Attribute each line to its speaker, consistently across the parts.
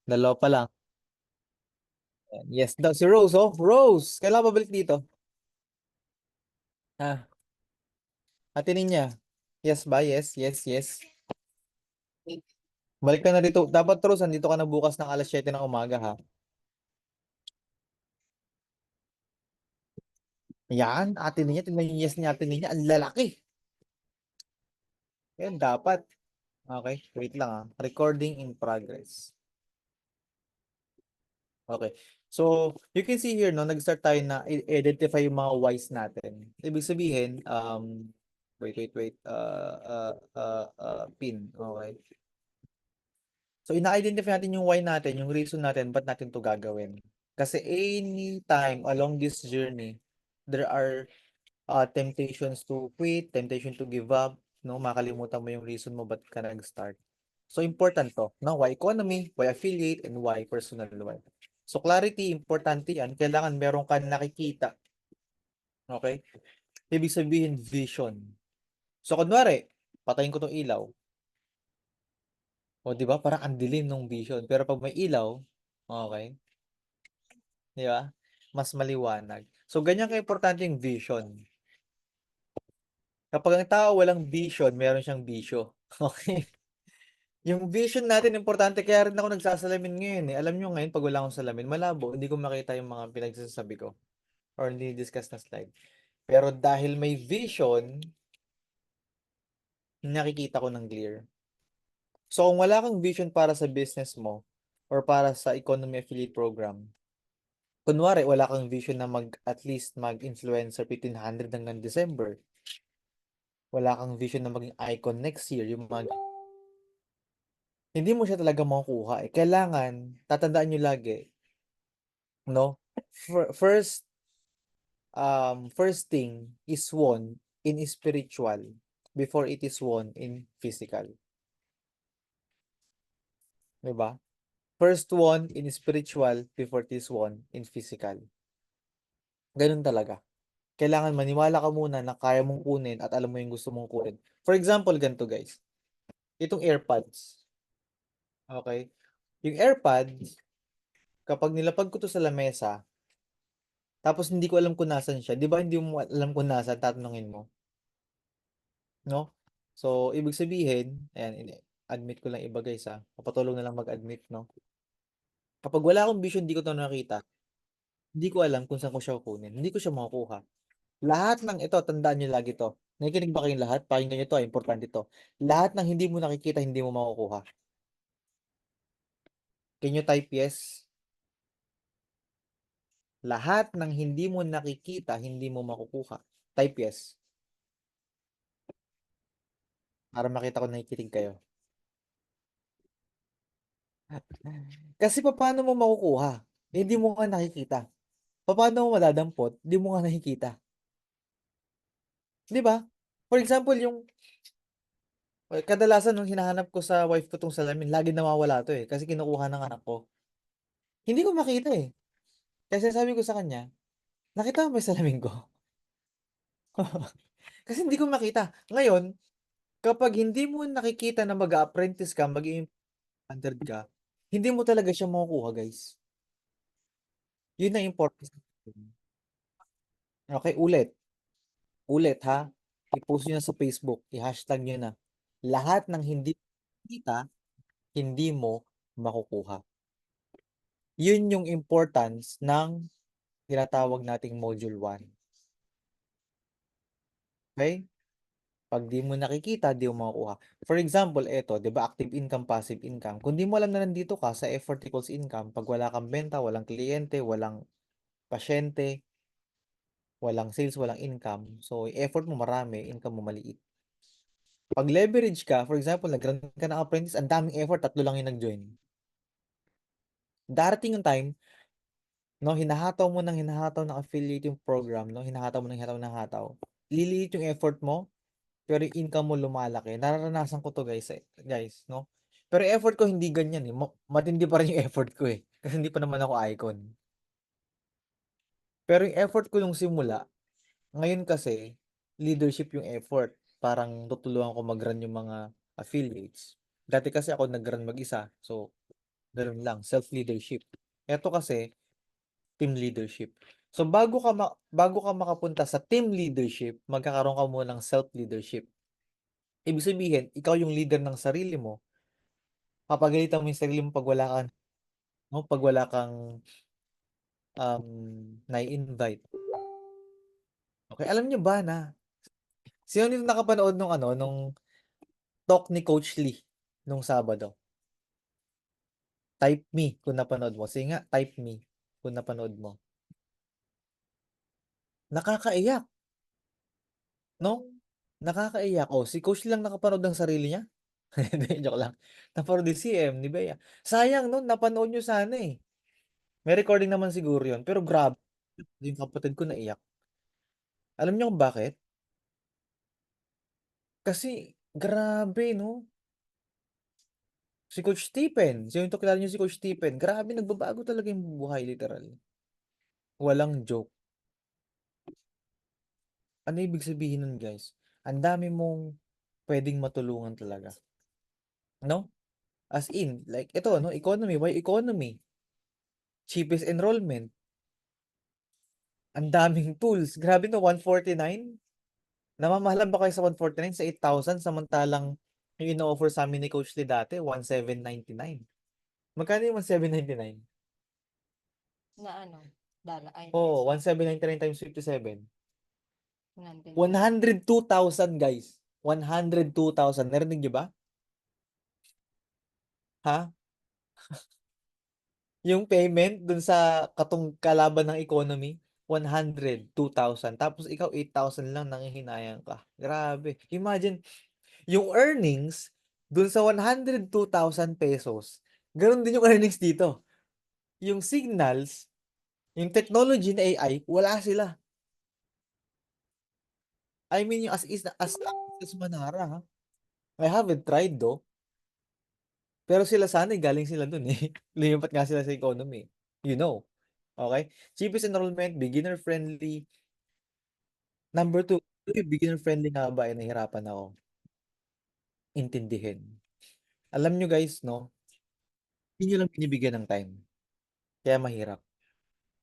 Speaker 1: Dalawa pa lang. Ayan. Yes daw, si Rose, oh. Rose, kailan ka babalik dito? Ha? Atinin niya. Yes ba? Yes, yes, yes. Balik ka na dito. Dapat, Rose, andito ka na bukas ng alas 7 ng umaga, ha? Yan, atinin niya. Tingnan yung yes niya, atinin niya. Ang lalaki. Yan, dapat. Okay, wait lang, ha. Recording in progress. Okay. So, you can see here, no, nag-start tayo na identify yung mga whys natin. Ibig sabihin, wait, pin. Okay. So, ina-identify natin yung why natin, yung reason natin, ba't natin to gagawin. Kasi anytime along this journey, there are temptations to quit, temptation to give up, no? Makalimutan mo yung reason mo ba't ka nag-start. So, important to, no? Why economy, why affiliate, and why personal wealth. So, clarity, importante yan. Kailangan meron ka nakikita. Okay? Ibig sabihin, vision. So, kunwari, patayin ko tong ilaw. O, di ba? Parang ang dilim ng vision. Pero pag may ilaw, okay, di ba? Mas maliwanag. So, ganyan ka-importante yung vision. Kapag ang tao walang vision, meron siyang bisyo. Okay? Yung vision natin, importante. Kaya rin ako nagsasalamin ngayon eh. Alam nyo ngayon, pag wala akong salamin, malabo. Hindi ko makita yung mga pinagsasabi ko. Or hindi discuss na slide. Pero dahil may vision, nakikita ko ng clear. So, kung wala kang vision para sa business mo, or para sa economy affiliate program, kunwari, wala kang vision na at least mag-influencer 1500 hanggang December, wala kang vision na maging icon next year, hindi mo siya talaga makukuha eh. Kailangan, tatandaan nyo lagi, no? First thing is won in spiritual before it is won in physical. Diba? First one in spiritual before it is one in physical. Ganun talaga. Kailangan maniwala ka muna na kaya mong kunin at alam mo yung gusto mong kunin. For example, ganito guys. Itong AirPods. Okay? Yung AirPods, kapag nilapag ko to sa lamesa, tapos hindi ko alam kung nasan siya, di ba hindi mo alam kung nasan, tatanungin mo? No? So, ibig sabihin, ayan, admit ko lang iba guys ha. Papatulong na lang mag-admit, no? Kapag wala akong vision, hindi ko to nakita. Hindi ko alam kung saan ko siya kukunin. Hindi ko siya makukuha. Lahat ng ito, tandaan nyo lagi to. Nakikinig ba kayong lahat? Pakinggan nyo to, importante to. Lahat ng hindi mo nakikita, hindi mo makukuha. Can you type yes? Lahat ng hindi mo nakikita, hindi mo makukuha. Type yes. Para makita ko nakikinig kayo. Kasi paano mo makukuha? Hindi mo nga nakikita. Paano mo madadampot? Hindi mo nga nakikita. Di ba? For example, kadalasan nung hinahanap ko sa wife ko tong salamin, lagi nawawala to eh. Kasi kinukuha ng anak ko. Hindi ko makita eh. Kasi sabi ko sa kanya, nakita mo ba yung salamin ko? Kasi hindi ko makita. Ngayon, kapag hindi mo nakikita na mag-apprentice ka, maging standard ka, hindi mo talaga siya makukuha, guys. Yun ang importance. Okay, ulit. Ulit, ha? I-post nyo na sa Facebook. I-hashtag nyo na. Lahat ng hindi kita, hindi mo makukuha. Yun yung importance ng tinatawag nating Module 1. Okay? Pag di mo nakikita, di mo makukuha. For example, eto, di ba, active income, passive income. Kung di mo alam na nandito ka sa effort equals income, pag wala kang benta, walang kliyente, walang pasyente, walang sales, walang income, so effort mo marami, income mo maliit. Pag leverage ka, for example, nag-run ka ng apprentice, ang daming effort, 3 lang yung nag-join. Darating yung time, no, hinahataw mo ng hinahataw ng affiliate yung program, no, hinahataw mo ng hinahataw ng hataw. Liliit yung effort mo, pero yung income mo lumalaki. Nararanasan ko to guys, guys, no? Pero effort ko hindi ganyan eh. Matindi pa rin yung effort ko eh. Kasi hindi pa naman ako icon. Pero yung effort ko nung simula, ngayon kasi, leadership yung effort. Parang tutulungan ko mag-run yung mga affiliates. Dati kasi ako nag-run mag-isa. So, Gano'n lang, self-leadership. Eto kasi, team leadership. So, bago ka makapunta sa team leadership, magkakaroon ka muna ng self-leadership. Ibig sabihin, ikaw yung leader ng sarili mo, papagalitan mo yung sarili mo 'pag wala kang no, 'pag wala kang, nai-invite. Okey, alam niyo ba na sino dito nakapanood nung ano, nung talk ni Coach Lee nung Sabado? Type me kung napanood mo. Sige nga, type me kung napanood mo. Nakakaiyak, 'no? Nakakaiyak. Oh, si Coach Lee lang nakapanood ng sarili niya? Hindi, joke lang. Napanood din si ni Bea. Sayang 'no, napanood niyo sana, eh. May recording naman siguro 'yun, pero grabe yung kapatid ko naiyak. Alam niyo kung bakit? Kasi grabe 'no, si Coach Stephen, sino 'to kilala niyo si Coach Stephen, grabe nagbabago talaga yung buhay literal. Walang joke. Ano ibig sabihin nun guys? Ang dami mong puwedeng matulungan talaga, 'no? As in, like ito 'no, economy, why economy? Cheapest enrollment, ang daming tools, grabe 'no, 149. Namamahalan ba kayo sa 149 sa 8,000 samantalang yung ino-offer sa'min ni Coach Lee dati 1,799. Magkano yung 1,799?
Speaker 2: Na ano, ay
Speaker 1: Oo,
Speaker 2: peso,
Speaker 1: 1,799 times 57.
Speaker 2: 100
Speaker 1: 102,000 guys. 102,000. Narinig niyo ba? Ha? Yung payment dun sa kalaban ng economy, 102,000. Tapos ikaw 8,000 lang nanghihinayang ka. Grabe. Imagine, yung earnings dun sa 102,000 pesos, ganun din yung earnings dito. Yung signals, yung technology na AI, wala sila. I mean, yung as Manara, ha? I haven't tried though. Pero sila sana, galing sila dun eh. Lumipat nga sila sa economy. You know. Okay? Cheapest enrollment, beginner friendly. Number two, beginner friendly nga ba ay nahirapan ako intindihin. Alam nyo guys, no? Hindi nyo lang binibigyan ng time. Kaya mahirap.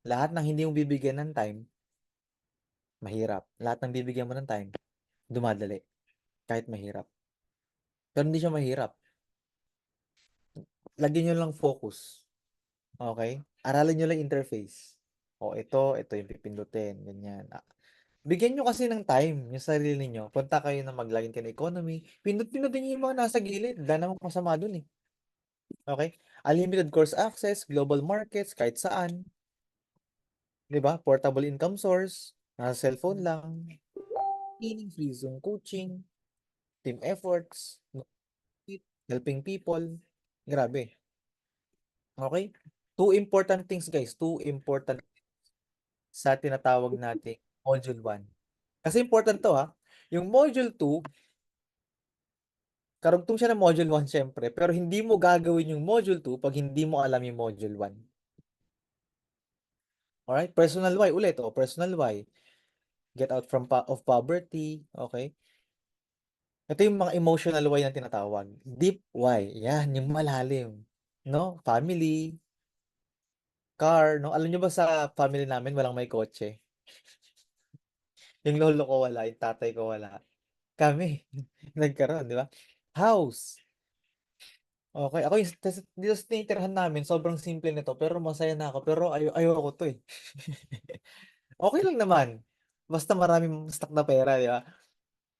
Speaker 1: Lahat ng hindi mo bibigyan ng time, mahirap. Lahat ng bibigyan mo ng time, dumadali. Kahit mahirap. Pero hindi siya mahirap. Lagyan nyo lang focus. Okay? Aralin nyo lang interface. O ito yung pipindutin. Ganyan. Bigyan nyo kasi ng time yung sarili niyo. Punta kayo na mag-login kayo ng economy. Pindot-pindutin niyo yung mga nasa gilid. Wala namang masama dun eh. Okay? Unlimited course access, global markets, kahit saan. 'Di ba? Portable income source, nasa cellphone lang. Training, free Zoom coaching, team efforts, helping people. Grabe. Okay? Two important things guys. Two important sa tinatawag nating module 1. Kasi important to ha. Yung module 2, karugtong siya ng module 1 syempre, pero hindi mo gagawin yung module 2 pag hindi mo alam yung module 1. Alright? Personal why ulit. O, personal why. Get out of poverty. Okay? Ito yung mga emotional why na tinatawag. Deep why. Yan, yung malalim. No? Family, car, no? Alam nyo ba sa family namin walang may kotse? Yung lolo ko wala, yung tatay ko wala. Kami, nagkaroon, di ba? House. Okay, ako yung dito sa tinitirahan namin, sobrang simple nito, pero masaya na ako. Pero ayoko to eh. Okay lang naman. Basta maraming stock na pera, di ba?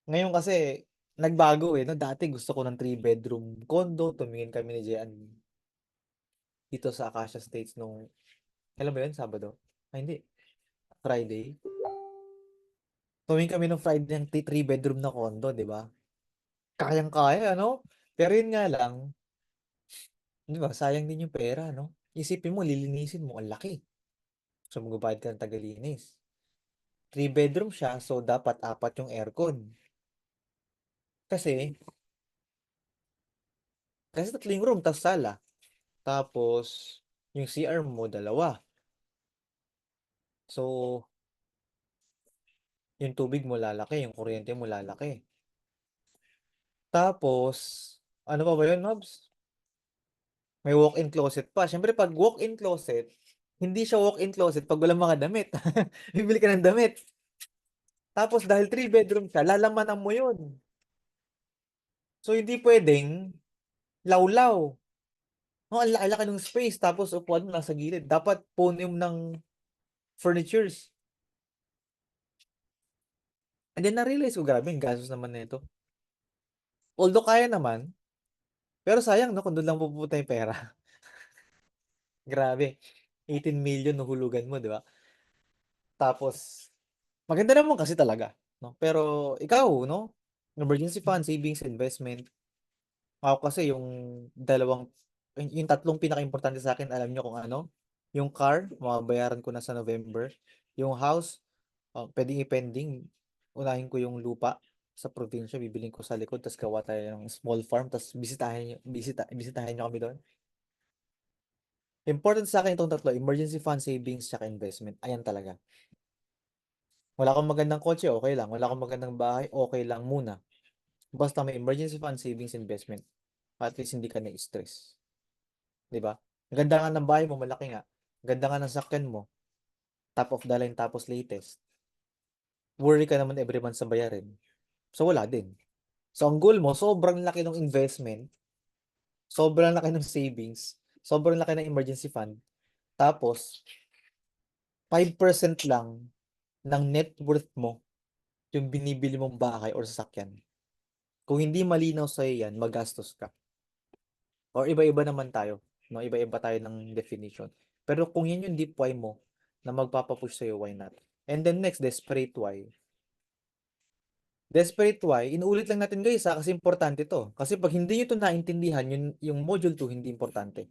Speaker 1: Ngayon kasi, nagbago eh. No? Dati gusto ko ng 3 bedroom condo. Tumingin kami ni Jean dito sa Acacia Estates nung, kailan ba yun? Sabado? Ay, hindi. Friday. Tumingin kami nung Friday ng 3 bedroom na condo, di ba? Kayang-kaya, ano? Pero yun nga lang, di ba? Sayang din yung pera, no? Isipin mo, lilinisin mo, ang laki. So, magbabayad ka ng tagalinis. 3 bedroom siya, so dapat 4 yung aircon. Kasi, kasi 3 room, tapos sala. Tapos, yung CR mo, dalawa. So, yung tubig mo lalaki, yung kuryente mo lalaki. Tapos, ano pa ba yun, Mobs? May walk-in closet pa. Siyempre, pag walk-in closet, hindi siya walk-in closet pag walang mga damit. Bibili ka ng damit. Tapos, dahil 3 bedroom siya, lalamanan mo yun. So, hindi pwedeng lawlaw. No, ang laki-laki ng space, tapos upuan mo nasa gilid. Dapat podium ng furnitures. And then, na-realize ko, grabe, ang gastos naman na ito. Although, kaya naman, pero sayang, no, kung doon lang pupunta yung pera. Grabe. 18 million hulugan mo, di ba? Tapos, maganda naman kasi talaga, no? Pero ikaw, no? Emergency fund, savings, investment. Ako kasi yung tatlong pinaka-importante sa akin, alam nyo kung ano? Yung car, mababayaran ko na sa November. Yung house, pwedeng i-pending. Unahin ko yung lupa sa probinsya, bibiling ko sa likod, tapos gawa tayo ng small farm, tapos bisitahin nyo kami doon. Important sa akin itong tatlo, emergency fund, savings, tsaka investment. Ayan talaga. Wala kang magandang kotse, okay lang. Wala kang magandang bahay, okay lang muna. Basta may emergency fund, savings, investment. At least hindi ka na-stress. 'Di ba? Ang ganda nga ng bahay mo, malaki nga. Ang ganda nga ng sakyan mo, top of the line tapos latest. Worry ka naman every month sa bayarin. So wala din. So ang goal mo, sobrang laki ng investment, sobrang laki ng savings, sobrang laki ng emergency fund. Tapos 5% lang ng net worth mo yung binibili mong bahay or sasakyan. Kung hindi malinaw sa'yo yan, magastos ka. Or iba-iba naman tayo. No? Iba-iba tayo ng definition. Pero kung yan yung deep why mo, na magpapapush sa'yo, why not? And then next, desperate why. Desperate why, inuulit lang natin guys ha, kasi importante to. Kasi pag hindi nyo ito naintindihan, yung module 2, hindi importante.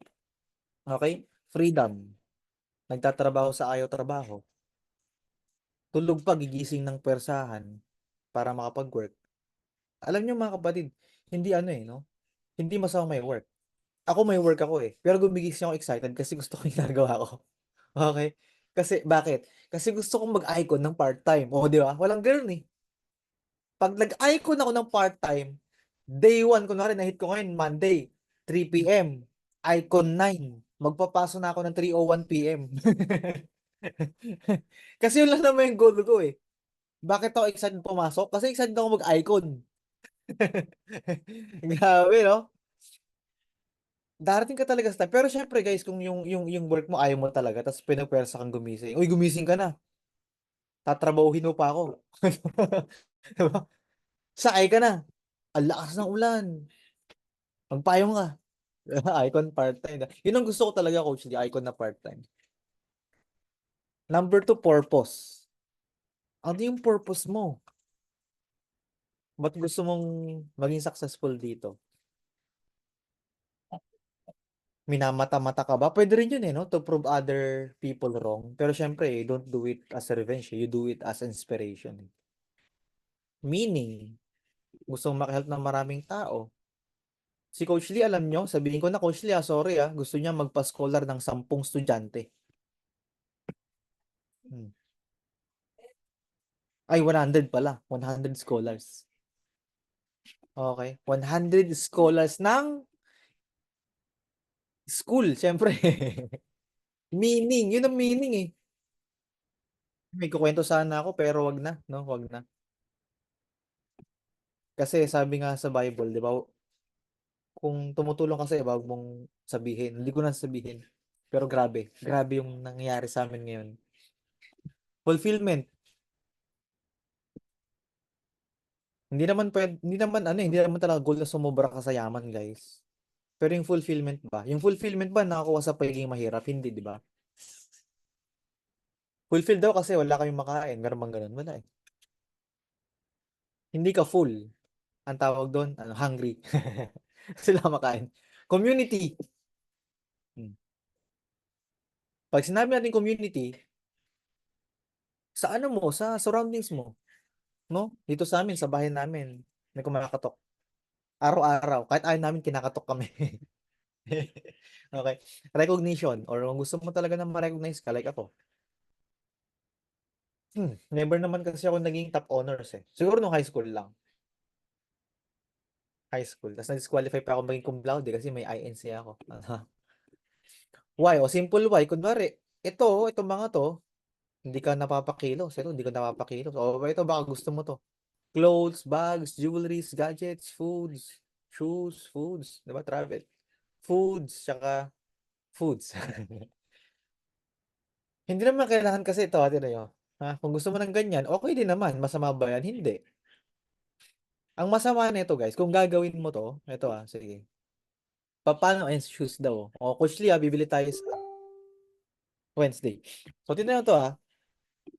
Speaker 1: Okay? Freedom. Nagtatrabaho sa ayaw trabaho. Tulog pa, gigising ng persahan para makapag-work. Alam nyo mga kapatid, hindi ano no? Hindi masama may work. Ako may work ako eh. Pero gumigising ako excited kasi gusto ko yung ginagawa ko. Okay? Kasi, bakit? Kasi gusto kong mag-icon ng part-time. O, di ba? Walang ganun eh. Pag nag-icon ako ng part-time, day 1, kunwari na-hit ko ngayon, Monday, 3 p.m. Icon 9. Magpapaso na ako ng 3:01 p.m. Kasi yun lang naman yung goal ko eh. Bakit ako excited pumasok? Kasi excited ako mag-icon. Grabe, no? Darating ka talaga sa time. Pero syempre guys, kung yung work mo ayaw mo talaga, tapos pinagpersa kang gumising. Uy, gumising ka na. Tatrabahuhin mo pa ako. Diba? Sakay ka na. Ang lakas ng ulan. Magpayong ka. Icon part-time. Yun ang gusto ko talaga, coach, di icon na part-time. Number 2, purpose. Ano yung purpose mo? Ba't gusto mong maging successful dito? Minamata-mata ka ba? Pwede rin yun no? To prove other people wrong. Pero syempre, don't do it as a revenge. You do it as inspiration. Meaning, gusto mong makahelp ng maraming tao. Si Coach Lee, alam nyo, sabihin ko na, Coach Lee, sorry gusto niya magpa-scholar ng 10 estudyante. Hmm. Ay, 100 pala. 100 scholars. Okay. 100 scholars ng school, syempre. Meaning, yun ang meaning eh. May kukwento sana ako, pero wag na, no? Wag na. Kasi sabi nga sa Bible, di ba, kung tumutulong ka sa iba, wag mong sabihin. Hindi ko na sabihin. Pero grabe. Grabe yung nangyayari sa amin ngayon. Fulfillment. Hindi naman talaga goal na sumobra ka sa yaman, guys. Pero yung fulfillment ba? Yung fulfillment ba nakakuha sa pagiging mahirap? Hindi, di ba? Fulfilled daw kasi wala kayong makain. Meron bang ganun? Wala eh. Hindi ka full. Ang tawag doon, hungry. Sila makain. Community. Hmm. Pag sinabi natin community, sa ano mo, sa surroundings mo, no? Dito sa amin, sa bahay namin, may kumakatok. Araw-araw, kahit ayaw namin, kinakatok kami. Okay. Recognition, or kung gusto mo talaga na ma-recognize ka, like ako. Never naman kasi ako naging top honors eh. Siguro nung high school lang. High school. Tapos na-disqualify pa ako maging cum laude kasi may INC ako. Why? O simple why. Kunwari, itong mga to, hindi ka napapakilos. Ito, hindi ka napapakilos. O ito, baka gusto mo to. Clothes, bags, jewelries, gadgets, foods, shoes, foods, di ba? Travel. Foods, tsaka foods. Hindi naman kailangan kasi ito, ate nyo. Ha? Kung gusto mo ng ganyan, okay din naman. Masama ba yan? Hindi. Ang masama nito, guys, kung gagawin mo to, ito sige. Paano and shoes daw? O, Coach Lee, bibili tayo sa Wednesday. So, tingnan nyo to,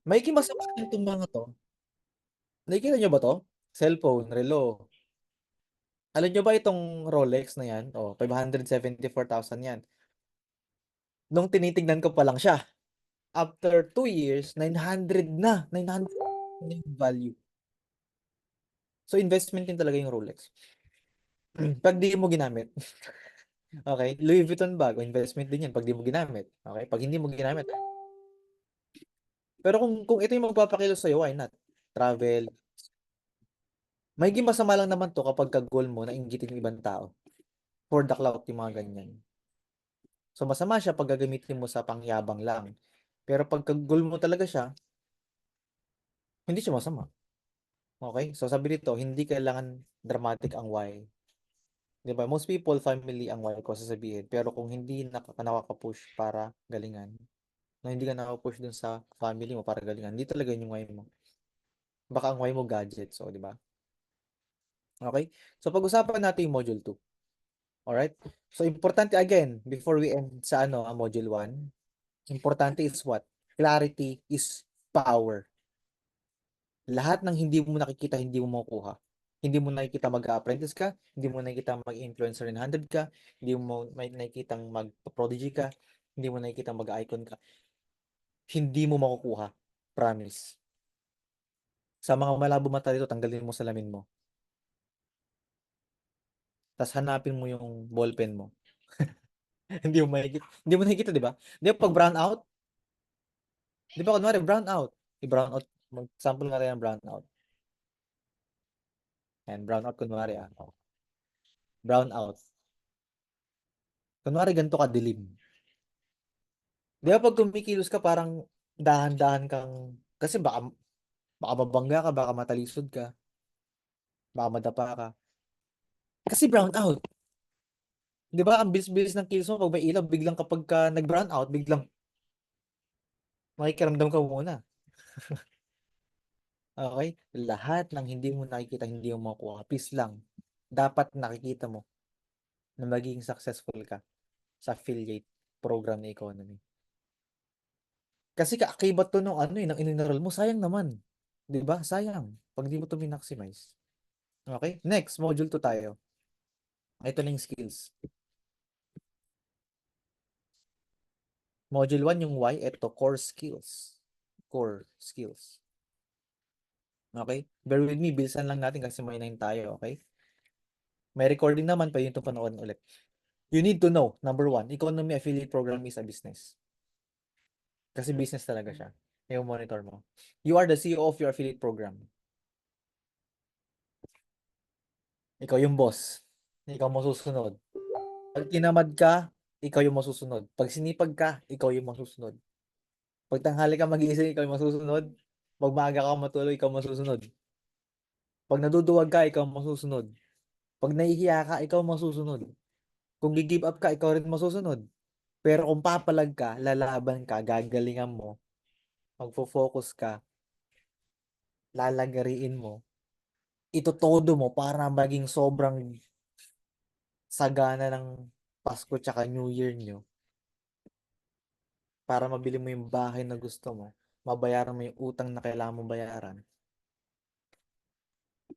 Speaker 1: may masama itong mga to. Nakikita nyo ba to? Cellphone, relo. Alam nyo ba itong Rolex na yan? O, 574,000 yan. Nung tinitignan ko pa lang siya, after 2 years, 900 na. 900 na yung value. So, investment din talaga yung Rolex. Pag di mo ginamit. Okay? Louis Vuitton bag, investment din yan pag di mo ginamit. Okay? Pag hindi mo ginamit. Pero kung ito yung magpapakilo sa'yo, why not? Travel. May masama lang naman to kapag ka-goal mo na inggitin yung ibang tao. For the clout, yung mga ganyan. So, masama siya pag gagamitin mo sa pangyabang lang. Pero pag goal mo talaga siya, hindi siya masama. Okay? So, sabi dito, hindi kailangan dramatic ang why. Di ba? Most people, family ang why ko sasabihin. Pero kung hindi nakaka-push para galingan, na hindi ka nakaka-push dun sa family mo para galingan, hindi talaga yun yung why mo. Baka ang why mo gadget. So, di ba? Okay? So, pag-usapan natin yung module 2. Alright? So, importante again, before we end sa module 1, importante is what? Clarity is power. Lahat ng hindi mo nakikita, hindi mo makukuha. Hindi mo nakikita mag-apprentice ka, hindi mo nakikita mag-influencer in 100 ka, hindi mo may nakikita mag-prodigy ka, hindi mo nakikita mag-icon ka. Hindi mo makukuha. Promise. Sa mga malabo mata dito, tanggalin mo salamin mo. Tapos hanapin mo yung ballpen mo. Hindi mo nakikita, di ba? Di ba pag brown out, di ba kunwari brown out, i-brown out, mag-sample nga rin ng brown out. And brown out kunwari brown out. Kunwari ganito ka dilim. Di ba pag kumikilos ka parang dahan-dahan kang, kasi baka mabangga ka, baka matalisod ka, baka madapa ka. Kasi brown out. Di ba ang bilis-bilis ng kilos mo pag may ilaw, biglang kapag ka nag-brown out, biglang makikiramdam ka muna. Okay? Lahat ng hindi mo nakikita, hindi mo makuha. Peace lang. Dapat nakikita mo na magiging successful ka sa affiliate program na economy. Kasi kaakibat to ng ng in-enroll mo, sayang naman. 'Di ba? Sayang pag di mo to maximize. Okay? Next, module 2 tayo. Ito na yung skills. Module 1 yung why, ito core skills. Core skills. Okay? Bear with me, bilisan lang natin kasi may 9 tayo, okay? May recording naman, pwede ito panoorin ulit. You need to know, number 1, economy affiliate program is a business. Kasi business talaga siya. Yung monitor mo. You are the CEO of your affiliate program. Ikaw yung boss. Ikaw masusunod. Pag tinamad ka, ikaw yung masusunod. Pag sinipag ka, ikaw yung masusunod. Pag tanghali ka magising, ikaw yung masusunod. Pag maaga ka matulog, ikaw masusunod. Pag naduduwag ka, ikaw masusunod. Pag nahihiya ka, ikaw masusunod. Kung gi-give up ka, ikaw rin masusunod. Pero kung papalag ka, lalaban ka, gagalingan mo, magfo-focus ka, lalagariin mo, itotodo mo para maging sobrang sagana ng Pasko tsaka New Year nyo para mabili mo yung bahay na gusto mo, mabayaran mo yung utang na kailangan mo bayaran,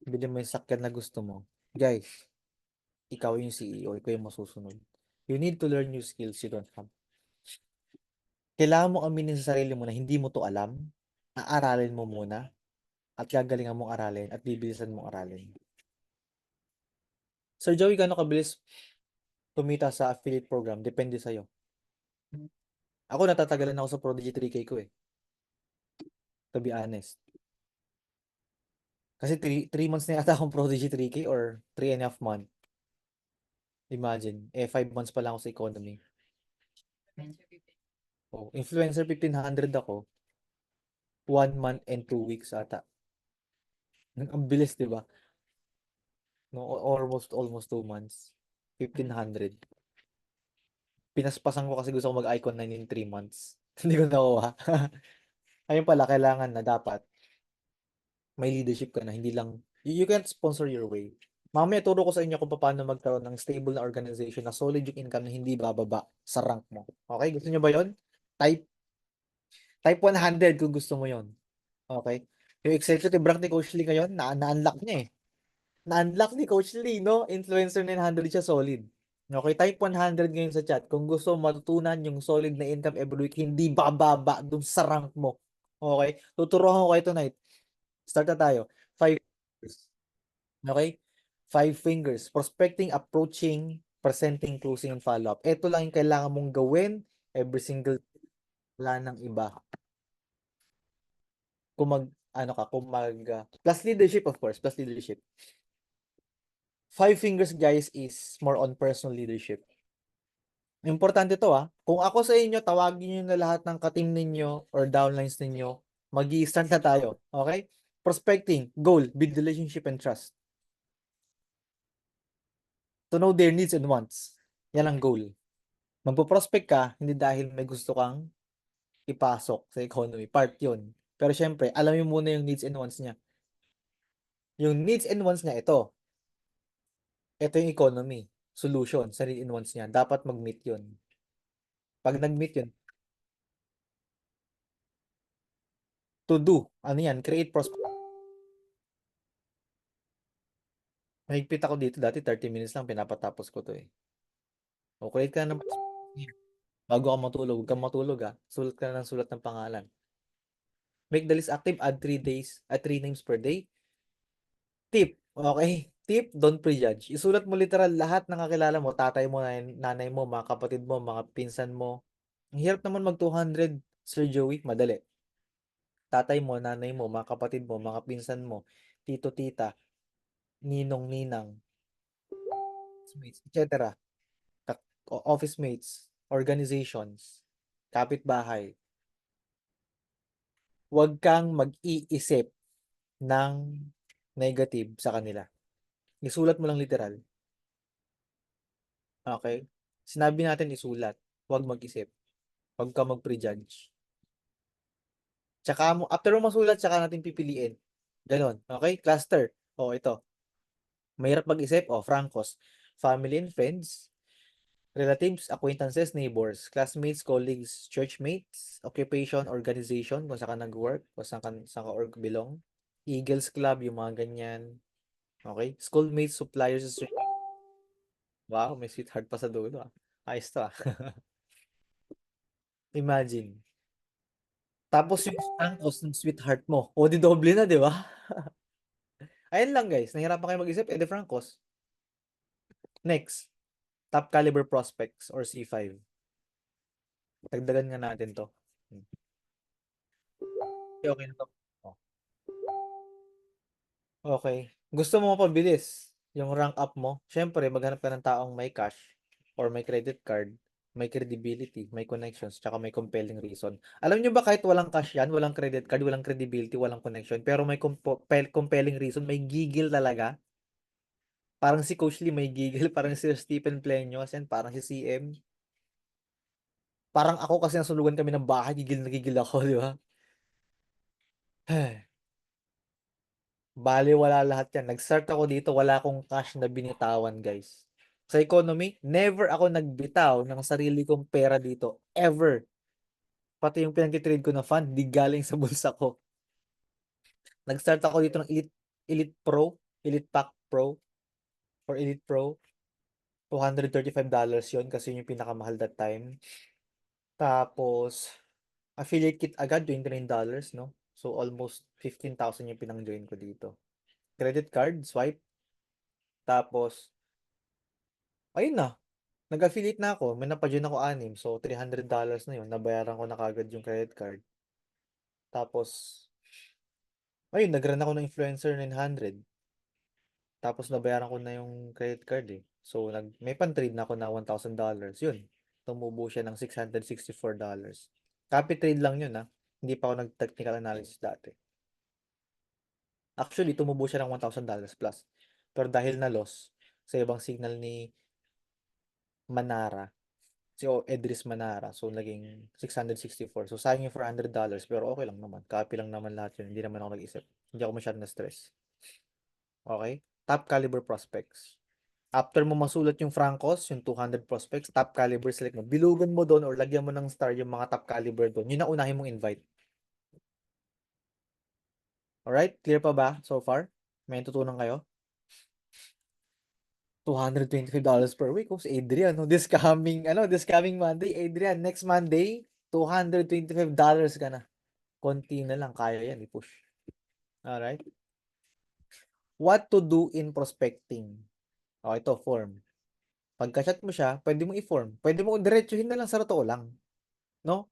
Speaker 1: bili mo yung sakyan na gusto mo. Guys, ikaw yung CEO, ikaw yung masusunod. You need to learn new skills you don't have. Kailangan mo aminin sa sarili mo na hindi mo to alam, aaralin mo muna, at gagalingan mong aralin, at bibilisan mong aralin. Sir Joey, gano'ng kabilis kumita sa affiliate program? Depende sa'yo. Ako natatagalan ako sa Prodigy 3K ko to be honest. Kasi 3 months na yata akong Prodigy 3K or 3.5 months. Imagine, 5 months pa lang ako sa economy. Oh, influencer 1,500 ako. 1 month and 2 weeks ata. Ang bilis, di ba? No, almost 2 months. 1,500. Pinaspasan ko kasi gusto ko mag-icon 9 in 3 months. Hindi ko nakuha. Ayun pala, kailangan na dapat may leadership ka na, hindi lang, you can't sponsor your way. Mamaya turo ko sa inyo kung paano magkaroon ng stable na organization na solid yung income na hindi bababa sa rank mo. Okay? Gusto nyo ba yon? Type, type 100 kung gusto mo yon. Okay? Yung executive rank ni Coach Lee ngayon, na-unlock niya eh. Na-unlock ni Coach Lee, no? Influencer 900 siya solid. Okay, type 100 ngayon sa chat. Kung gusto mo matutunan yung solid na income every week, hindi bababa dun sa rank mo. Okay? Tuturuan ko kayo tonight. Start na tayo. 5 fingers. Okay? 5 fingers. Prospecting, approaching, presenting, closing, and follow-up. Ito lang yung kailangan mong gawin every single wala ng iba. Kung plus leadership, of course, plus leadership. 5 fingers, guys, is more on personal leadership. Importante to Kung ako sa inyo, tawagin niyo na lahat ng ka-team ninyo or downlines ninyo, mag-i-start na tayo. Okay? Prospecting, goal, build relationship and trust. To know their needs and wants. Yan ang goal. Magpo-prospect ka, hindi dahil may gusto kang ipasok sa economy. Part yun. Pero syempre, alam mo muna yung needs and wants niya. Yung needs and wants niya, ito. Ito yung economy. Solution sa needs and wants niya. Dapat mag-meet yun. Pag nag-meet yun, to do. Ano yan? Create prospect. Mahigpit ako dito. Dati 30 minutes lang pinapatapos ko to eh. O create ka na ng bago ka matulog. Huwag kang matulog Sulat ka na ng sulat ng pangalan. Make the list active. Add 3 days at 3 names per day. Tip. Okay. Tip, don't prejudge. Isulat mo literal lahat ng kakilala mo. Tatay mo, nanay mo, mga kapatid mo, mga pinsan mo. Ang hirap naman mag 200, Sir Joey. Madali. Tatay mo, nanay mo, mga kapatid mo, mga pinsan mo, tito, tita, ninong, ninang, mates, etc. Office mates, organizations, kapitbahay. Huwag kang mag-iisip ng negative sa kanila. Isulat mo lang literal. Okay? Sinabi natin isulat. Huwag mag-isip. Huwag ka mag-prejudge. Tsaka mo, after mo masulat, tsaka natin pipiliin. Ganon. Okay? Cluster. Ito. Mahirap mag-isip. Frankos. Family and friends. Relatives, acquaintances, neighbors, classmates, colleagues, churchmates, occupation, organization, kung saan ka nag-work, kung saan ka org belong. Eagles Club, yung mga ganyan. Okay? Schoolmates, suppliers, wow, may sweetheart pa sa dulo Ayos to Imagine. Tapos yung angkos ng sweetheart mo. O di doble na, di ba? Ayun lang guys. Nahirapan kayo mag-isip. De Francos. Next. Top caliber prospects or C5. Dagdagan nga natin to. Okay na to. Oh. Okay. Gusto mo mapabilis yung rank up mo? Siyempre, maghanap ka ng taong may cash or may credit card, may credibility, may connections, tsaka may compelling reason. Alam nyo ba kahit walang cash yan, walang credit card, walang credibility, walang connection, pero may compelling reason, may gigil talaga? Parang si Coach Lee may gigil, parang si Stephen Pleños, and parang si CM. Parang ako kasi nasulugan kami ng bahay, gigil na gigil ako, di ba? Bale, wala lahat yan. Nag-start ako dito, wala akong cash na binitawan, guys. Sa economy, never ako nagbitaw ng sarili kong pera dito. Ever. Pati yung pinag-trade ko na fund, di galing sa bulsa ko. Nag-start ako dito ng Elite Pro, Elite Pack Pro, or Elite Pro. $235 yun kasi yun yung pinakamahal that time. Tapos, affiliate kit agad, $29, no? So, almost 15,000 yung pinang-join ko dito. Credit card, swipe. Tapos, ayun na. Nag-affiliate na ako. May napajoin ako 6. So, $300 na yun. Nabayaran ko na kagad yung credit card. Tapos, ayun, nag-run ako ng influencer 900. Tapos, nabayaran ko na yung credit card eh. So, may pan-trade na ako na $1,000. Yun. tumubo siya ng $664. Copy trade lang yun, Hindi pa ako nag-technical analysis dati. Actually, tumubo siya ng $1,000 plus. Pero dahil na loss sa ibang signal ni Manara, si Edris Manara, so naging 664. So sayang yung $400, pero okay lang naman. Copy lang naman lahat yun. Hindi naman ako nag-isip. Hindi ako masyadong na-stress. Okay? Top caliber prospects. After mo masulat yung Francos, yung 200 prospects, top caliber select mo. Bilugan mo doon or lagyan mo ng star yung mga top caliber doon. Yun ang unahin mong invite. Alright? Clear pa ba so far? May tutunan kayo? $225 per week. Si Adrian, this coming Monday, Adrian, next Monday, $225 ka na. Konti na lang, kaya yan, i-push. Alright? What to do in prospecting? Ito, form. Pagka-chat mo siya, pwede mo i-form. Pwede mo diretsuhin na lang sa totoo lang. No?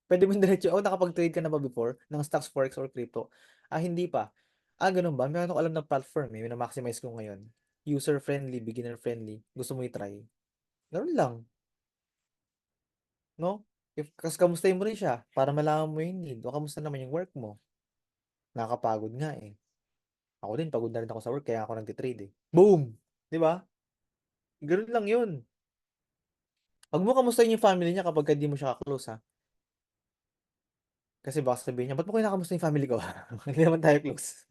Speaker 1: Pwede mo diretso, nakapag-trade ka na ba before ng stocks, forex, or crypto? Hindi pa. Ganun ba? Meron akong alam na platform, na-maximize ko ngayon. User-friendly, beginner-friendly. Gusto mo i-try? Ganun lang. No? Kasi kamustahin mo rin siya para malaman mo yung need. O kamusta naman yung work mo? Nakakapagod nga eh. Ako din, pagod na rin ako sa work, kaya ako nagtitrade eh. Boom! Di ba? Ganun lang yun. Huwag mo kamustahin yung family niya kapag hindi mo siya ka-close, ha? Kasi baka sabihin niya, ba't mo kinakamusta yung family ko? Hindi naman tayo close.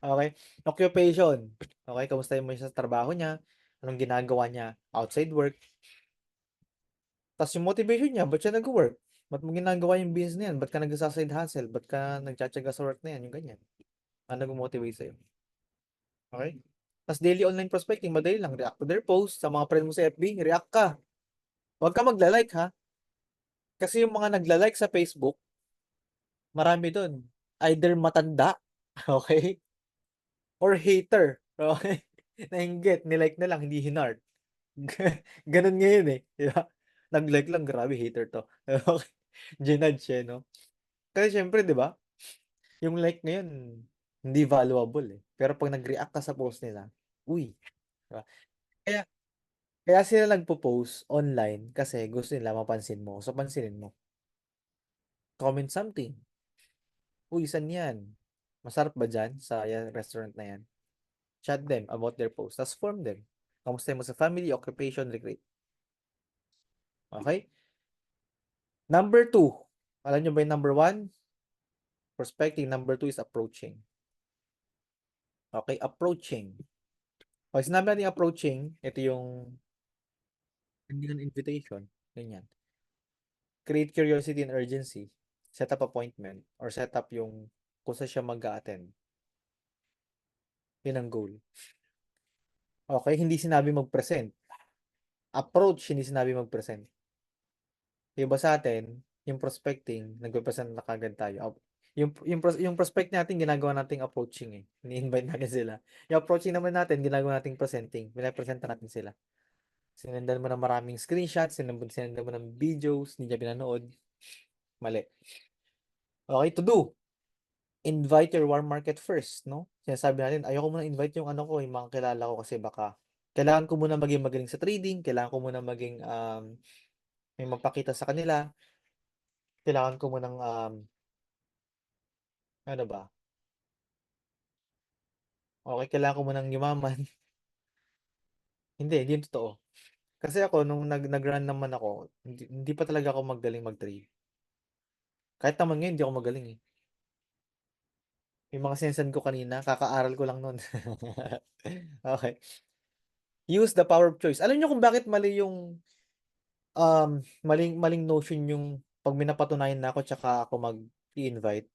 Speaker 1: Okay? Occupation. Okay, kamustahin mo siya sa trabaho niya? Anong ginagawa niya outside work? Tapos yung motivation niya, ba't siya nag-work? Ba't mo ginagawa yung business na yan? Ba't ka nag-side hustle? Ba't ka nagtsatsaga sa work na yan? Yung ganyan. Ano nag-motivate sa'yo? Okay? Tapos daily online prospecting, madali lang. React to their post. Sa mga friend mo sa FB, react ka. Huwag ka magla-like, ha? Kasi yung mga nagla-like sa Facebook, marami doon. Either matanda, okay? Or hater, okay? Nainggit, nilike na lang, hindi hinard. Ganun ngayon eh. Di ba? Nag-like lang, grabe, hater to. Okay. Ginudge siya, no? Kasi syempre, di ba? Yung like ngayon, hindi valuable eh. Pero pag nag-react ka sa post nila, uy. Diba? Kaya, kaya sila nagpo-post online kasi gusto nila mapansin mo. So, pansinin mo. Comment something. Uy, saan yan? Masarap ba dyan sa restaurant na yan? Chat them about their post. Tapos form them. Kamusta mo sa family, occupation, recreate. Okay? Number 2. Alam nyo ba yung number 1? Prospecting. Number 2 is approaching. Okay? Approaching. Pag sinabi natin approaching, ito yung hindi ng invitation. Ganyan. Create curiosity and urgency. Set up appointment. Or set up yung kung saan siya mag-a-attend. Yun ang goal. Okay? Hindi sinabi mag-present. Approach, hindi sinabi mag-present. Iba sa atin, yung prospecting, nagpe-present na kagad tayo. Yung prospect natin, ginagawa nating approaching eh. Ni-invite natin sila. Yung approaching naman natin, ginagawa nating presenting. Pinapresenta natin sila. Sinendan mo ng maraming screenshots, sinendan mo ng videos, hindi niya pinanood. Mali. Okay, to do. Invite your warm market first, no? Sinasabi natin, ayoko muna invite yung yung mga kilala ko kasi baka kailangan ko muna maging magaling sa trading, kailangan ko muna maging may magpakita sa kanila, kailangan ko munang ano ba? Okay, kailangan ko munang yumaman. Hindi yun totoo. Kasi ako, nung nag-run naman ako, hindi pa talaga ako magaling mag-trade. Kahit naman ngayon, hindi ako magaling eh. Yung mga sinasend ko kanina, kakaaral ko lang nun. Okay. Use the power of choice. Alam niyo kung bakit mali yung maling notion yung pag minapatunayan na ako tsaka ako mag-i-invite.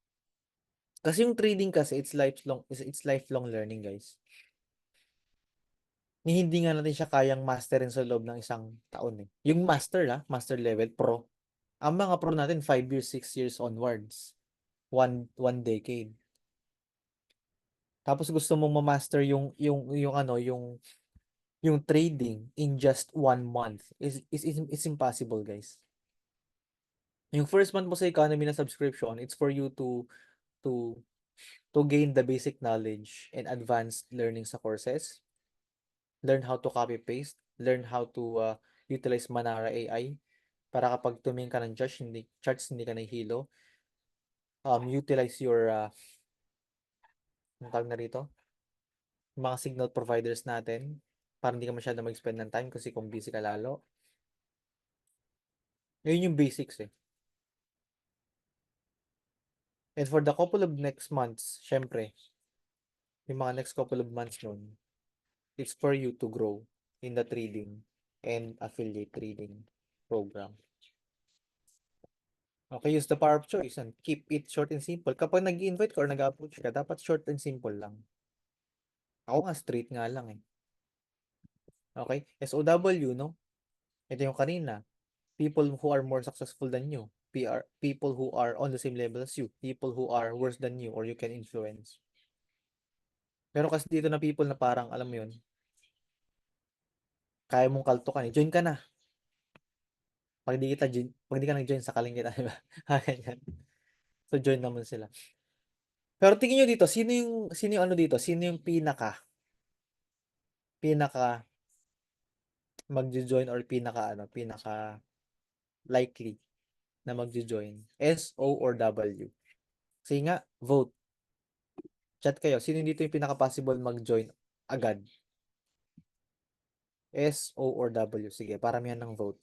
Speaker 1: Kasi yung trading kasi it's lifelong learning, guys. Hindi nga natin siya kayang masterin sa loob ng isang taon eh. Yung master level, pro. Ang mga pro natin 5 years, 6 years onwards. One decade. Tapos gusto mong ma-master yung trading in just 1 month. It's impossible, guys. Yung first month mo sa economy na subscription, it's for you to to gain the basic knowledge and advanced learning sa courses. Learn how to copy paste, learn how to utilize Manara AI para kapag tumingin ka ng charts, hindi ka nahihilo. Utilize your, anong tawag na rito? Mga signal providers natin para hindi ka masyado mag-spend ng time kasi kung busy ka lalo. Yun yung basics eh. And for the couple of next months, syempre, yung mga next couple of months nun, it's for you to grow in the trading and affiliate trading program. Okay, use the power of choice and keep it short and simple. Kapag nag-invite ka or nag-approach ka, dapat short and simple lang. Ako nga, straight nga lang eh. Okay? SOW, no? Ito yung kanina. People who are more successful than you. People who are on the same level as you. People who are worse than you or you can influence. Pero kasi dito na people na parang, alam mo yun, kaya mong kaltukan eh. Join ka na. Pag di ka nag-join, sakaling kita, diba? Ganyan. So, join naman sila. Pero tingin nyo dito, sino yung ano dito? Sino yung pinaka magjo-join or pinaka likely na magjo-join? S, O, or W? Sige nga, vote. Chat kayo. Sino dito yung pinaka-possible mag-join agad? S, O, or W? Sige, paramihan ng vote.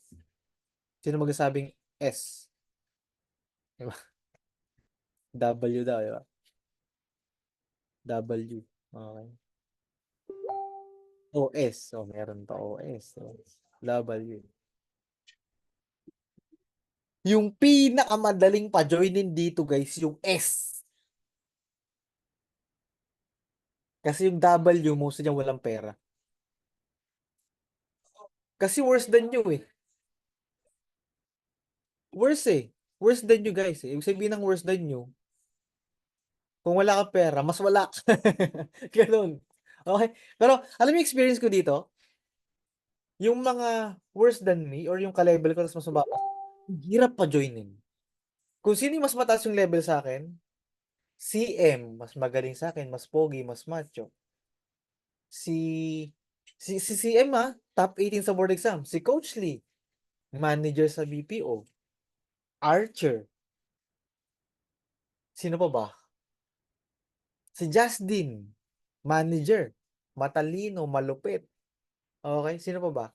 Speaker 1: Sino magsasabing S? Diba? W daw, diba? W. Okay. OS. Oh, meron pa OS. So, W. Yung pinakamadaling pa-joinin dito, guys, yung S. Kasi yung W, most niya walang pera. Kasi worse than you eh. Worse eh. Worse than you guys eh. Ibig sabihin ng worse than you, kung wala kang pera, mas wala ka. Ganun. Okay? Pero, alam mo yung experience ko dito? Yung mga worse than me or yung ka-level ko tapos mas mababa, hirap pa joinin. Kung sino yung mas mataas yung level sa akin, CM, mas magaling sa akin, mas pogi, mas macho. Si si CM top 18 sa board exam. Si Coach Lee, manager sa BPO. Archer. Sino pa ba? Si Justin, manager. Matalino, malupit. Okay, sino pa ba?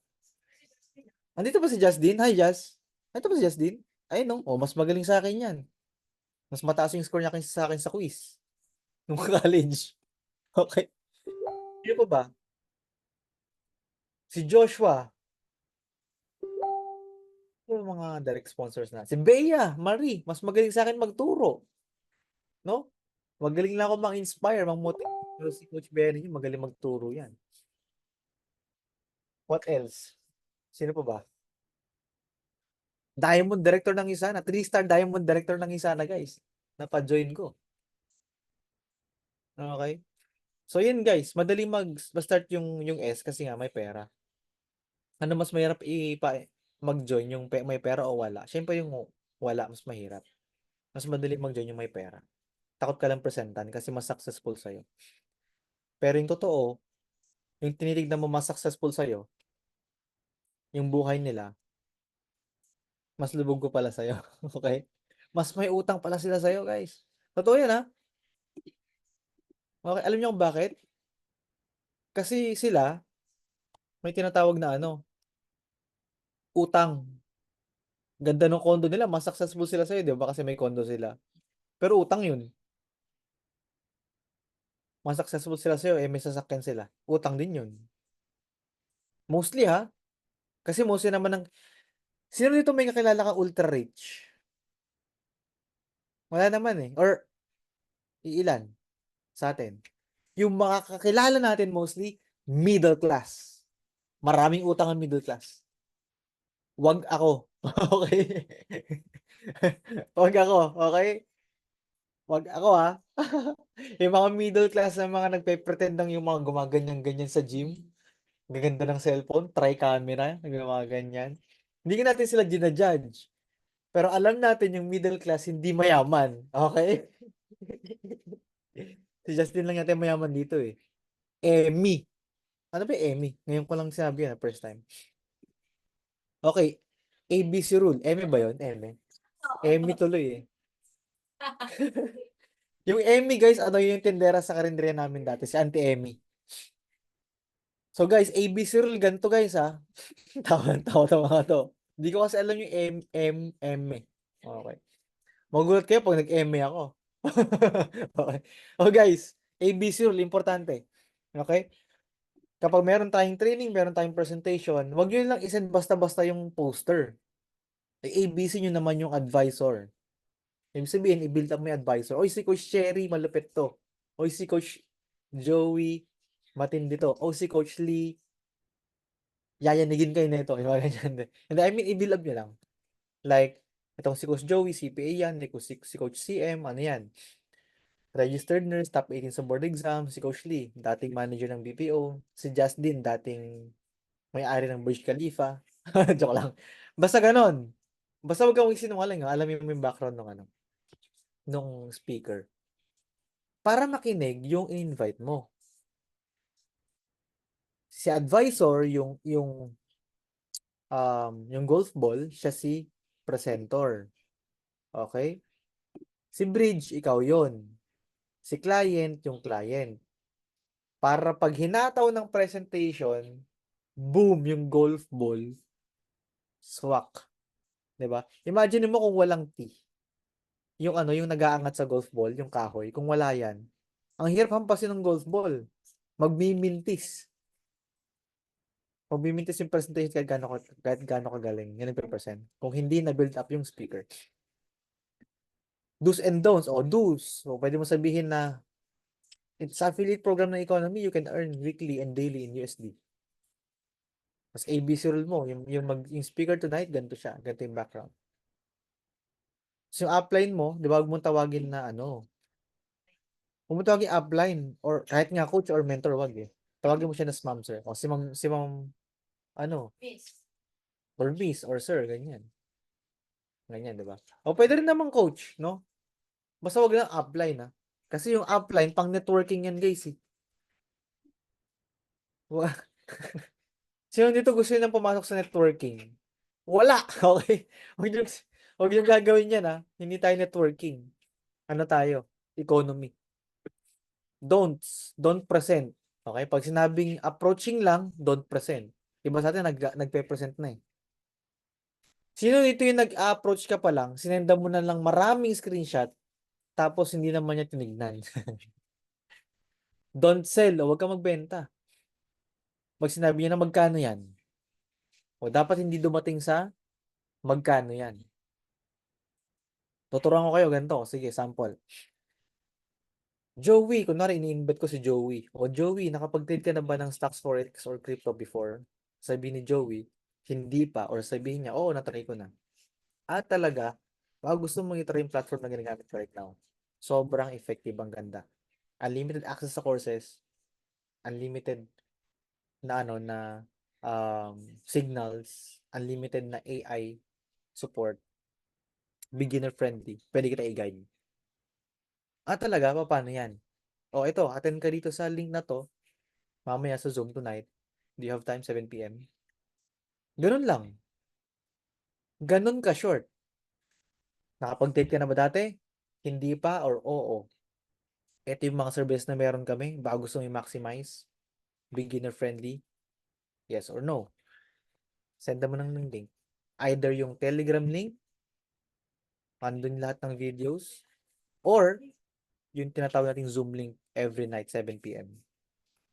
Speaker 1: Andito ba si Justin? Hi, Jazz. Andito ba si Justin? Ay, no. Oh, mas magaling sa akin yan. Mas mataas yung score niya kaysa sa akin sa quiz. Nung college. Okay. Sino pa ba? Si Joshua. Yung mga direct sponsors na. Si Bea, Marie. Mas magaling sa akin magturo. No? Magaling lang ako mang-inspire, mang-motivate. Pero si Coach Bea ninyo, magaling magturo yan. What else? Sino pa ba? Diamond director ng isa na. 3-star Diamond director ng isa na, guys. Napa-join ko. Okay? So, yun guys. Madali mag-start yung S kasi nga may pera. Ano mas mahirap mag-join yung may pera o wala? Siyempre yung wala, mas mahirap. Mas madali mag-join yung may pera. Takot ka lang presentan kasi mas successful sa'yo. Pero yung totoo, yung tinitignan mo mas successful sa'yo, yung buhay nila, mas lubog ko pala sa'yo. Okay? Mas may utang pala sila sa'yo, guys. Totoo yan, ha? Okay, alam niyo kung bakit? Kasi sila, may tinatawag na utang. Ganda ng condo nila, mas successful sila sa'yo, di ba? Kasi may condo sila. Pero utang yun. Mas successful sila sa'yo, may sasakyan sila. Utang din yun. Mostly, ha? Kasi mostly naman sino dito may kakilala ka ultra rich? Wala naman eh. Or, iilan sa atin. Yung mga kakilala natin mostly, middle class. Maraming utang ang middle class. Wag ako. Okay? Wag ako. Okay? Wag ako ha. Yung mga middle class na mga nagpe-pretend ng yung mga gumaganyan-ganyan sa gym. Gaganda ng cellphone, try camera, mga ganyan. Hindi ka natin sila ginajudge. Pero alam natin yung middle class hindi mayaman. Okay? Si Justin lang natin mayaman dito eh. Emmy. Ano ba Emmy? Ngayon ko lang sinabi yan, first time. Okay, ABC rule. Eme ba yun? Eme. Eme tuloy eh. Yung Emmy guys, ano yung tindera sa karinderya namin dati, si Auntie Emmy. So guys, ABC rule ganito guys ha. Tawa to mga to. Hindi ko kasi alam yung M eh. Okay. Magulat kayo pag nag-M ako. Okay. Oh guys, ABC rule, importante. Okay? Kapag meron tayong training, meron tayong presentation, wag nyo lang isend basta-basta yung poster. ABC nyo naman yung advisor. Ibig sabihin, i-build up mo yung advisor. Oy, si Coach Cherry, malupit to. Oy, si Coach Joey, matindi to. O si Coach Lee, yayanigin kayo nito. Yung mga ganyan. And I mean, i-build up nyo lang. Like, itong si Coach Joey, CPA yan. Like, si Coach CM, ano yan. Registered nurse, top 18 sa board exam. Si Coach Lee, dating manager ng BPO. Si Justin, dating may-ari ng Burj Khalifa. Joke lang. Basta ganon. Basta huwag kang sinungaling. Alam mo yung background ng ano, nung speaker. Para makinig yung invite mo. Si advisor, yung golf ball, siya si presenter. Okay? Si bridge, ikaw yon. Si client, yung client. Para pag hinataw ng presentation, boom, yung golf ball, swak. 'Di ba? Imagine mo kung walang T. Yung ano, yung nag-aangat sa golf ball, yung kahoy, kung wala yan, ang hirap hampasin ng golf ball. Magmimintis. Magmimintis yung presentation kahit gaano kagaling. Yan ang percent. Kung hindi na-build up yung speaker. Do's and don'ts. O, do's. So, pwede mo sabihin na it's affiliate program ng economy, you can earn weekly and daily in USD. Mas ABC rule mo, yung speaker tonight, ganito siya. Ganito yung background. So, yung upline mo, di ba, huwag mong tawagin na ano. Huwag mong tawagin upline or kahit nga coach or mentor, wag eh. Tawagin mo siya na ma'am, sir. O si ma'am, ano, or miss, or sir, ganyan. Ganyan, di ba? O pwede rin naman coach, no? Basta wag lang upline, ha? Kasi yung upline, pang networking yan, guys, eh. Sino dito gusto nang pumasok sa networking? Wala, okay? Huwag yung gagawin yan, ha? Hindi tayo networking. Ano tayo? Economy. Don't present. Okay? Pag sinabing approaching lang, don't present. Iba sa atin, nagpe-present na eh. Sino dito yung nag-approach ka pa lang, sinenda mo na lang maraming screenshot, tapos hindi naman niya tinignan. Don't sell, o huwag ka magbenta. Pag sinabi niya na magkano yan, o dapat hindi dumating sa magkano yan. Tuturuan ko kayo ganito. Sige, sample. Joey, kunwari ini-invite ko si Joey. O Joey, nakapag-trade ka na ba ng stocks, forex, or crypto before? Sabi ni Joey, hindi pa. Or sabihin niya, oo, natry ko na. At talaga, baka gusto mong itry yung platform na ginagamit ko right now. Sobrang effective, ang ganda. Unlimited access sa courses, unlimited na ano na signals, unlimited na AI support, beginner friendly. Pwede kita i-guide. Talaga, paano yan? O ito, attend ka dito sa link na to, mamaya sa Zoom tonight. Do you have time? 7 p.m. Ganun lang. Ganun ka short. Nakapag-take ka na ba dati? Hindi pa or oo? Ito yung mga service na meron kami. Baka gusto mo i-maximize. Beginner friendly. Yes or no? Send mo ng link. Either yung Telegram link, andun lahat ng videos, or yung tinatawag nating Zoom link every night, 7 p.m.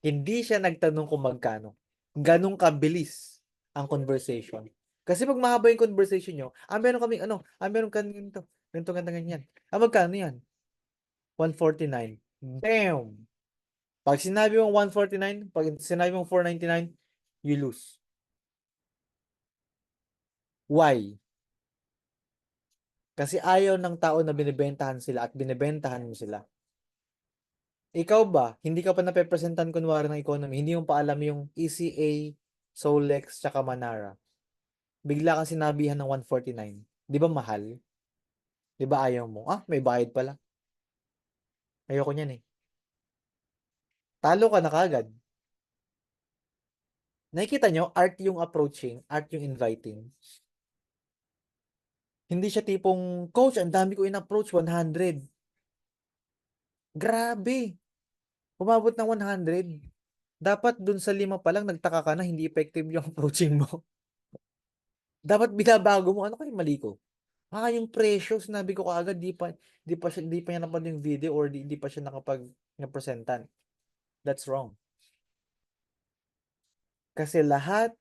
Speaker 1: Hindi siya nagtanong kung magkano. Ganong kabilis ang conversation. Kasi pag mahaba yung conversation nyo, meron kaming ano, meron kami ganito, ganito, ganyan. Magkano yan? 149. Damn! Pag sinabi mong 149, pag sinabi mong 499, you lose. Why? Kasi ayaw ng tao na binibentahan sila at binibentahan mo sila. Ikaw ba, hindi ka pa napepresentan kunwari ng economy, hindi mo pa alam yung ECA, Solex, tsaka Manara. Bigla kang sinabihan ng 149. Di ba mahal? Di ba ayaw mo? May bayad pala. Ayoko niyan eh. Talo ka na kagad. Nakikita nyo, art yung approaching, art yung inviting. Hindi siya tipong, coach, ang dami ko in-approach, 100. Grabe! Umabot ng 100. Dapat dun sa 5 pa lang, nagtaka ka na hindi effective yung approaching mo. Dapat binabago mo. Ano kayo mali ko? Yung presyo, sinabi ko kaagad, di pa niya napanood yung video or di pa siya napresentan. That's wrong. Kasi lahat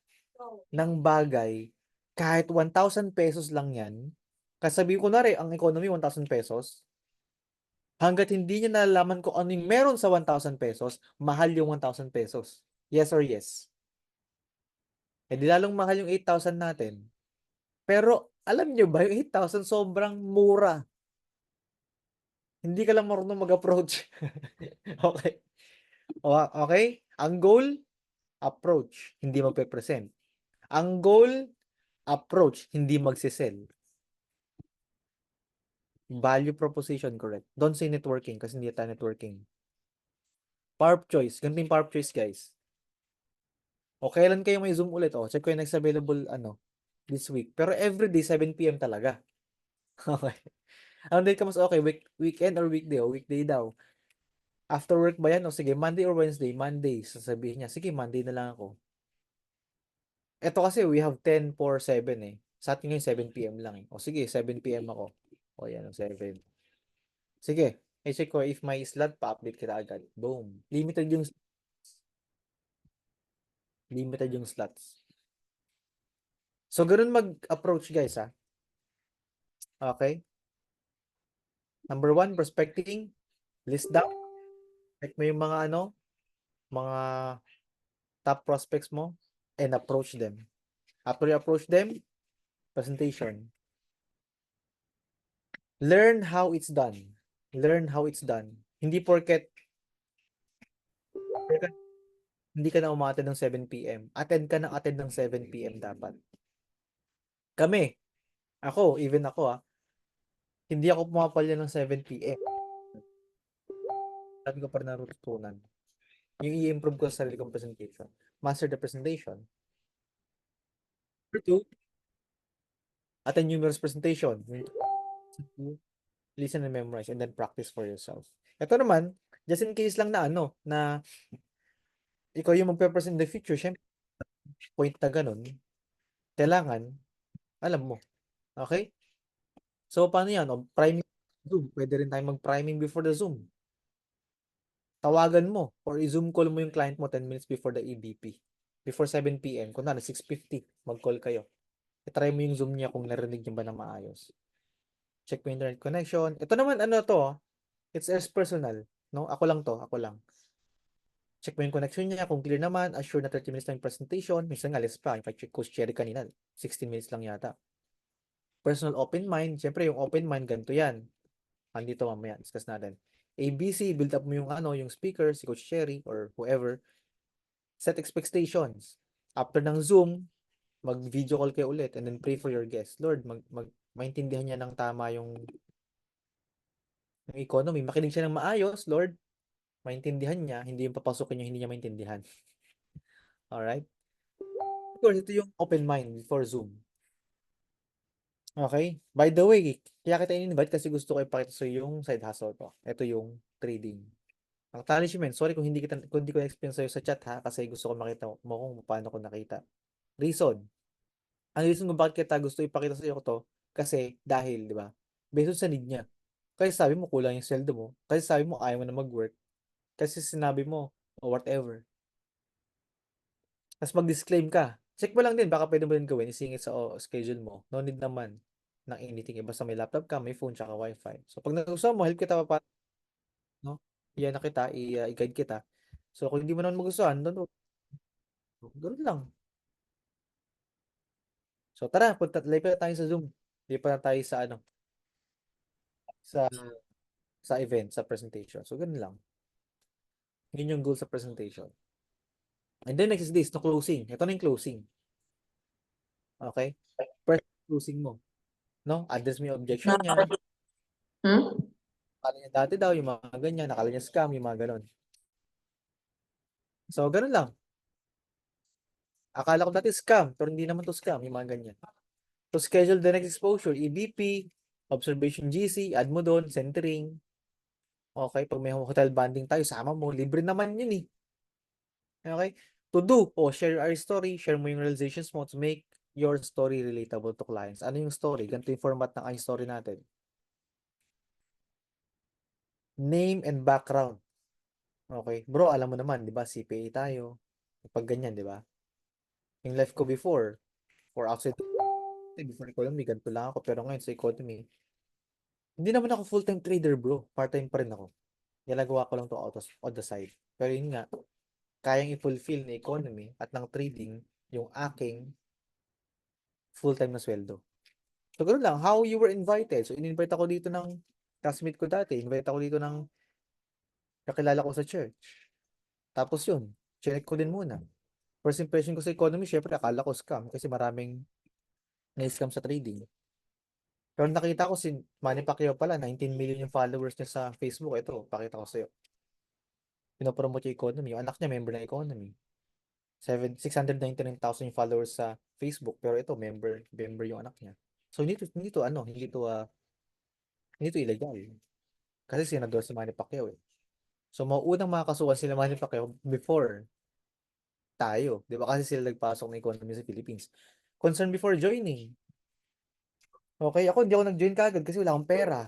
Speaker 1: ng bagay, kahit 1,000 pesos lang yan, kasabi ko na rin, ang economy 1,000 pesos, hanggat hindi niya nalalaman kung ano yung meron sa 1,000 pesos, mahal yung 1,000 pesos. Yes or yes? Eh di lalong mahal yung 8,000 natin. Pero alam nyo ba, yung 8,000 sobrang mura. Hindi ka lang marunong mag-approach. Okay. Okay? Ang goal, approach, hindi magpe-present. Ang goal, approach, hindi magsisell. Value proposition, correct. Don't say networking kasi hindi tayo networking. Power choice. Ganito yung power choice, guys. O kailan kayo may Zoom ulit? O, check ko yung next available, this week. Pero everyday, 7 p.m. talaga. Okay. Ang date ka mas okay? Weekend or weekday? O, weekday daw. After work ba yan? O sige, Monday or Wednesday? Monday. Sasabihin niya, sige, Monday na lang ako. Ito kasi, we have 10 for 7 eh. Sa atin ngayon, 7 p.m. lang eh. O sige, 7 p.m. ako. O yan, 7. Sige, i-check ko if may slot, pa-update kita agad. Boom. Limited yung slots. So, ganun mag-approach, guys, ha? Okay? Number 1, prospecting. List down. Check mo yung mga top prospects mo and approach them. After you approach them, presentation. Learn how it's done. Learn how it's done. Hindi porket hindi ka na umattend ng 7 p.m. Attend ka ng attend ng 7 p.m. dapat. Kami, even ako, hindi ako pumapalya ng 7 p.m. Sabi ko pa rin natutunan. Yung i-improve ko sa sarili kong presentation. Master the presentation. Number 2, attend numerous presentation. Listen and memorize and then practice for yourself. Ito naman, just in case lang na ikaw yung magpe-present in the future, syempre, point na ganun, kailangan, alam mo. Okay? So, paano yan? O, priming Zoom. Pwede rin tayong mag-priming before the Zoom. Tawagan mo or i-Zoom call mo yung client mo 10 minutes before the EBP. Before 7 p.m. Kunwari, 6:50, mag-call kayo. I-try mo yung Zoom niya kung narinig niya ba na maayos. Check mo internet connection. Ito naman, it's as personal. No? Ako lang. Check mo yung connection niya. Kung clear naman, assure na 30 minutes lang yung presentation. Minsan nga, less pa. In fact, check Coach Cherry kanina. 16 minutes lang yata. Personal open mind. Siyempre, yung open mind, ganito yan. Andito mamaya, discuss natin. ABC, build up mo yung speaker, si Coach Cherry, or whoever. Set expectations. After ng Zoom, mag-video call kayo ulit and then pray for your guest. Lord, maintindihan niya ng tama yung economy. Makinig siya ng maayos, Lord. Maintindihan niya, hindi yung papasukin niya, hindi niya maintindihan. Alright? Of course, ito yung open mind before Zoom. Okay? By the way, kaya kita in-invite kasi gusto ko ipakita sa yung side hustle ko. Ito yung trading. Ang punishment, sorry kung hindi ko na-explain sa'yo sa chat ha, kasi gusto ko makita mo kung paano ko nakita. Reason. Ang reason kung bakit kita gusto ipakita sa iyo to, kasi dahil, di ba? Based sa need niya. Kasi sabi mo kulang yung sweldo mo. Kasi sabi mo ayaw mo na mag-work. Kasi sinabi mo, o whatever. Tapos mag-disclaim ka. Check mo lang din, baka pwede mo din gawin, isingit sa schedule mo. No need naman ng anything. Basta may laptop ka, may phone, tsaka wifi. So pag nagustuhan mo, help kita pa, no? Iyan na kita, i-guide kita. So kung hindi mo naman magustuhan, don't. Ganun lang. So tara, live na tayo sa Zoom. Live na tayo sa sa event, sa presentation. So ganun lang. Yun yung goal sa presentation. And then next is this, no closing. Ito na yung closing. Okay? First closing mo. No? Address mo yung objection niya. Nakala niya dati daw, yung mga ganyan. Nakala niya scam, yung mga ganon. So, ganun lang. Akala ko dati scam, pero hindi naman to scam, yung mga ganyan. To schedule the next exposure, EBP, observation GC, add mo doon, centering. Okay, pag may hotel banding tayo, sama mo, libre naman yun eh. Okay? To do, share our story, share mo yung realizations mo to make your story relatable to clients. Ano yung story? Ganito yung format ng story natin. Name and background. Okay. Bro, alam mo naman, di ba, CPA tayo. Pag ganyan, di ba? Yung life ko before, for outside, before economy, ganito lang ako. Pero ngayon sa economy, hindi naman ako full-time trader, bro. Part-time pa rin ako. Ginagawa ko lang to out on the side. Pero yun nga, kayang i-fulfill ng economy at ng trading yung aking full-time na sweldo. So, ganoon lang, how you were invited. So, in-invite ako dito ng classmate ko dati. Invite ako dito ng kakilala ko sa church. Tapos yun, check ko din muna. First impression ko sa economy, syempre akala ko scam kasi maraming na-scam sa trading. Pero nakita ko si Manny Pacquiao pala, 19 million yung followers niya sa Facebook. Ito, pakita ko sa'yo. Pinopromote yung economy. Yung anak niya, member ng economy. 699,000 yung followers sa Facebook. Pero ito, member yung anak niya. So, hindi to illegal. Kasi senador si Manny Pacquiao eh. So, mauunang makakasuhan sila Manny Pacquiao before tayo. Di ba? Kasi sila nagpasok ng economy sa Philippines. Concern before joining. Okay, ako hindi ako nag-join kagad kasi wala akong pera.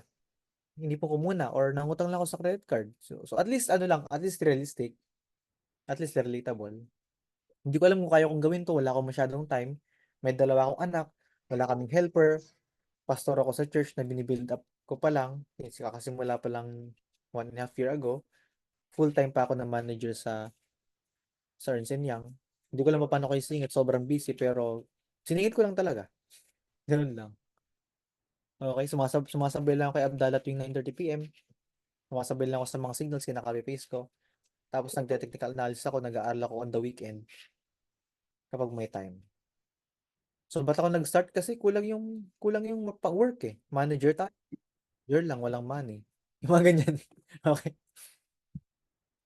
Speaker 1: Hindi po ko muna or nangutang lang ako sa credit card. So at least ano lang, at least realistic, at least relatable. Hindi ko alam kung kaya kong gawin to, wala akong masyadong time. May dalawa akong anak, wala kaming helper, pastor ako sa church na binibuild up ko pa lang, kakasimula pa lang 1.5 year ago. Full time pa ako na manager sa Ernst Young. Hindi ko lang paano kayo singit, sobrang busy pero siningit ko lang talaga. Ganun lang. Okay, sumasabay lang ako kay Abdallah tuwing 9:30 PM. Sumasabay lang ako sa mga signals, kinaka-copy paste ko. Tapos nagte-technical analysis ako, nag-aaral ako on the weekend kapag may time. So ba't ako nag-start? Kasi kulang yung pang-work eh. Manager tayo. Year lang, walang money. Yung mga ganyan. Okay.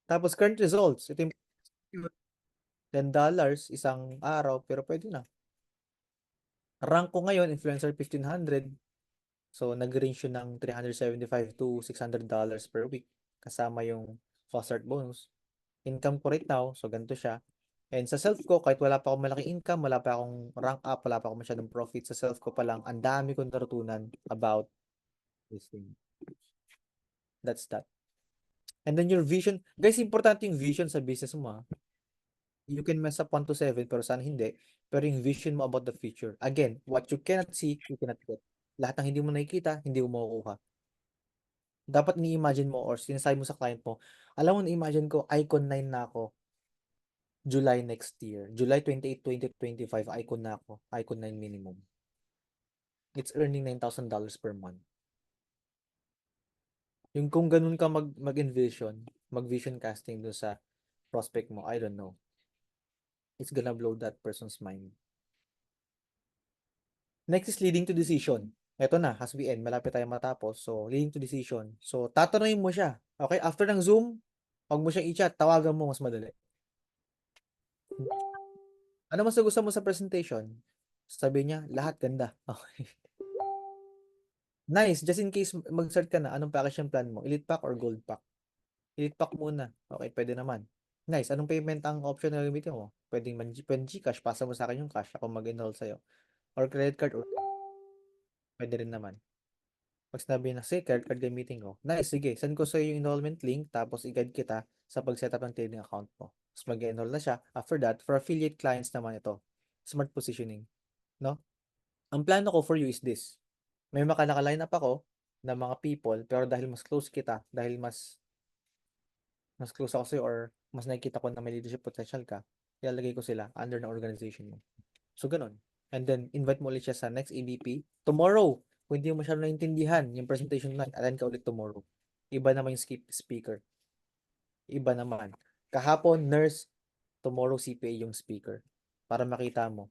Speaker 1: Tapos current results. Ito yung $10 isang araw, pero pwede na. Rank ko ngayon, influencer 1,500. So, nag-range yun ng $375 to $600 per week. Kasama yung fast start bonus. Income ko right now, so ganito siya. And sa self ko, kahit wala pa akong malaking income, wala pa akong rank up, wala pa akong masyadong profit, sa self ko pa lang, ang dami kong natutunan about this thing. That's that. And then your vision, guys, importante yung vision sa business mo. You can mess up 1 to 7, pero sana hindi. Pero yung vision mo about the future. Again, what you cannot see, you cannot get. Lahat ng hindi mo nakikita, hindi mo makukuha. Dapat ni-imagine mo or sinasabi mo sa client mo, alam mo, na-imagine ko, Icon 9 na ako July next year. July 28, 2025, Icon na ako. Icon 9 minimum. It's earning $9,000 per month. Yung kung ganun ka mag-envision, mag-vision casting dun sa prospect mo, I don't know. It's gonna blow that person's mind. Next is leading to decision. Ito na, as we end, malapit tayo matapos. So, leading to decision. So, tatanungin mo siya. Okay? After ng Zoom, huwag mo siyang i-chat. Tawagan mo, mas madali. Ano mas gusto mo sa presentation? Sabi niya, lahat ganda. Okay. Nice. Just in case mag-start ka na, anong package yung plan mo? Elite pack or gold pack? Elite pack muna. Okay, pwede naman. Nice. Anong payment ang option na gamitin mo? Pwedeng Gcash. Pasa mo sa akin yung cash. Ako mag-enroll sa'yo. Or credit card. Or pwede rin naman. Pag sinabi na, say, credit card gamitin ko. Nice. Sige. Send ko sa'yo yung enrollment link. Tapos i-guide kita sa pag-setup ng trading account mo. Tapos mag-enroll na siya. After that, for affiliate clients naman ito. Smart positioning. No? Ang plano ko for you is this. May naka-line up ako ng mga people, pero dahil mas close kita, dahil mas close ako sa'yo or mas nakikita ko na may leadership potential ka, ilalagay ko sila under na organization mo. So, ganun. And then, invite mo ulit siya sa next EBP. Tomorrow, kung hindi mo masyadong naintindihan yung presentation na, attend ka ulit tomorrow. Iba naman yung speaker. Iba naman. Kahapon, nurse, tomorrow CPA yung speaker. Para makita mo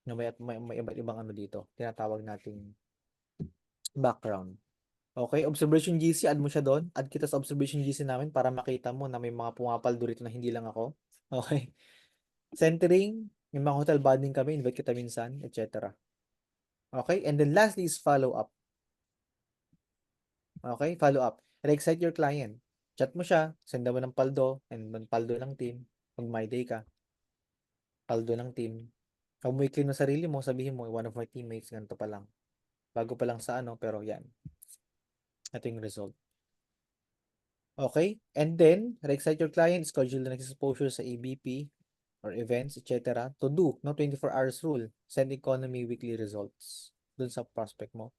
Speaker 1: na may iba't ibang ano dito. Tinatawag nating background. Okay, observation GC, add mo siya doon. Add kita sa observation GC namin para makita mo na may mga pumapaldo rito na hindi lang ako. Okay. Centering, May mga hotel bonding kami, invite kita minsan, etc. Okay? And then lastly is follow up. Okay? Follow up. Re-excite your client. Chat mo siya, send mo ng paldo, and paldo ng team. Mag my day ka, paldo ng team. Huwag mo i-clean mo sarili mo, sabihin mo, one of my teammates, ganito pa lang. Bago pa lang sa ano, pero yan. Ito yung result. Okay? And then, re-excite your client, schedule the next exposure sa ABP or events, etc. To do, no 24 hours rule. Send economy weekly results dun sa prospect mo.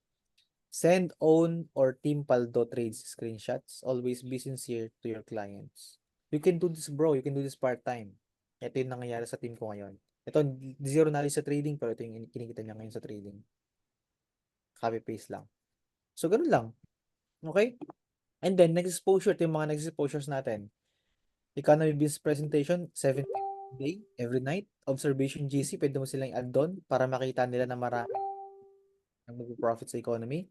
Speaker 1: Send own or team paldo trades screenshots. Always be sincere to your clients. You can do this, bro. You can do this part-time. Ito yung nangyayari sa team ko ngayon. Ito, zero knowledge sa trading, pero ito yung kinikita niya ngayon sa trading. Copy-paste lang. So, ganun lang. Okay? And then, next exposure, ito yung mga next exposures natin. Economy business presentation, 7 day, every night. Observation GC, pwede mo silang add doon para makita nila na marami ang mag-profit sa economy.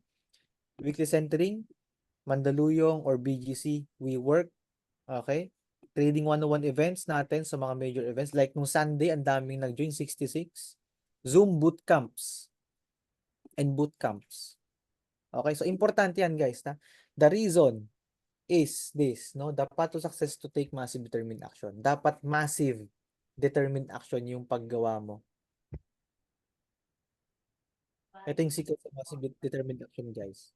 Speaker 1: Weekly centering, Mandaluyong or BGC, we work. Okay? Trading 101 events natin sa mga major events. Like nung Sunday, ang daming nag-join, 66. Zoom bootcamps and bootcamps. Okay? So, importante yan, guys. Na? The reason is this, no? The path to success to take massive determined action. Dapat massive determined action yung paggawa mo. Ito yung secret sa massive determined action, guys.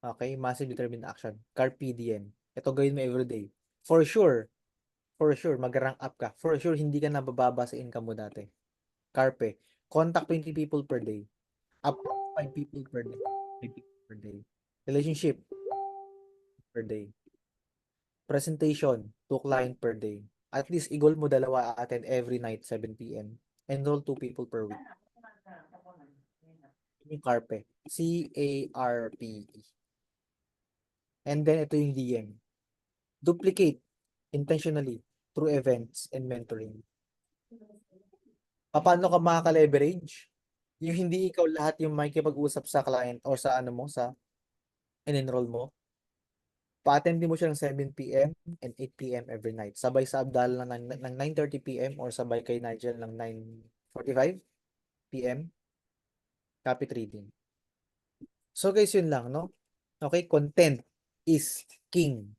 Speaker 1: Okay? Massive determined action. Carpe diem. Ito gawin mo everyday. For sure, mag-rank up ka. For sure, hindi ka nabababa sa income mo dati. Carpe. Contact 20 people per day. Up 5 people per day. 5 people per day. Relationship per day. Presentation, 2 client per day. At least, i-goal mo 2 attend every night, 7 p.m. Enroll 2 people per week. Yung Carpe. C-A-R-P-E. And then, ito yung DM. Duplicate intentionally through events and mentoring. Paano ka makaka-leverage? Yung hindi ikaw lahat yung makikipag-usap sa client or sa ano mo, sa in-enroll mo. Pa-attend mo siya ng 7 p.m. and 8 p.m. every night. Sabay sa Abdal ng 9:30 p.m. or sabay kay Nigel ng 9:45 p.m. Copy trading. So guys, yun lang, no? Okay, content is king.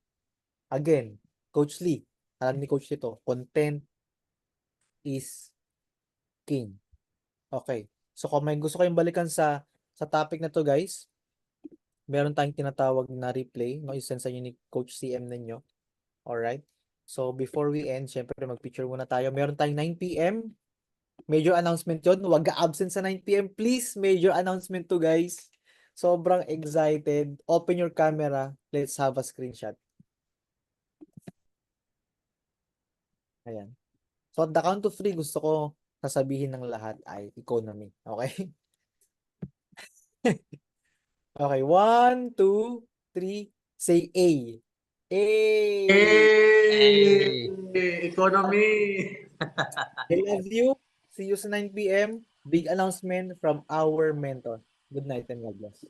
Speaker 1: Again, Coach Lee, alam ni Coach ito, content is king. Okay. So kung may gusto kayong balikan sa topic na to, guys, meron tayong tinatawag na replay, no? I-send sa inyo ni Coach CM ninyo. Alright? So before we end, syempre mag-picture muna tayo. Meron tayong 9 p.m. Major announcement yun. Huwag ka-absent sa 9 p.m. Please, major announcement to, guys. Sobrang excited. Open your camera. Let's have a screenshot. Ayan. So at the count of 3, gusto ko sasabihin ng lahat ay economy. Okay? Okay, 1, 2, 3, say A. A.
Speaker 3: Hey! Economy!
Speaker 1: I love you. See you sa 9 p.m. Big announcement from our mentor. Good night and God bless.